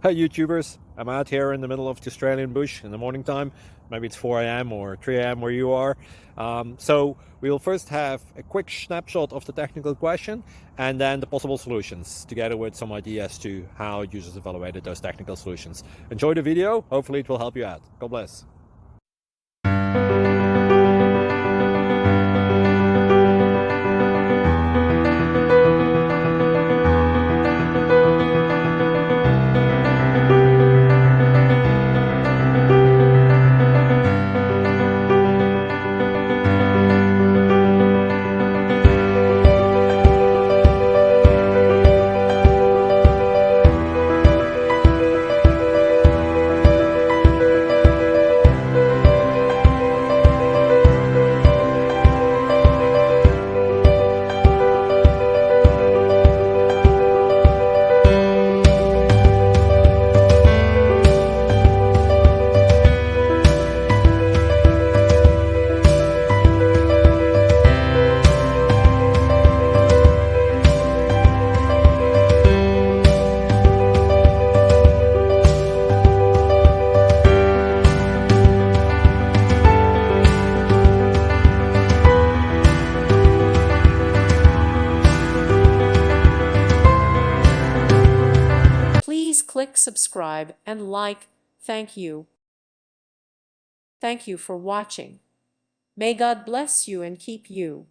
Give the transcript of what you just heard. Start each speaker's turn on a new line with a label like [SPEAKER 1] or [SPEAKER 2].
[SPEAKER 1] Hey YouTubers, I'm out here in the middle of the Australian bush in the morning time. Maybe it's 4 a.m. or 3 a.m. where you are. So we'll first have a quick snapshot of the technical question and then the possible solutions, together with some ideas to how users evaluated those technical solutions. Enjoy the video, hopefully it will help you out. God bless.
[SPEAKER 2] Please click subscribe and like. Thank you. Thank you for watching. May God bless you and keep you.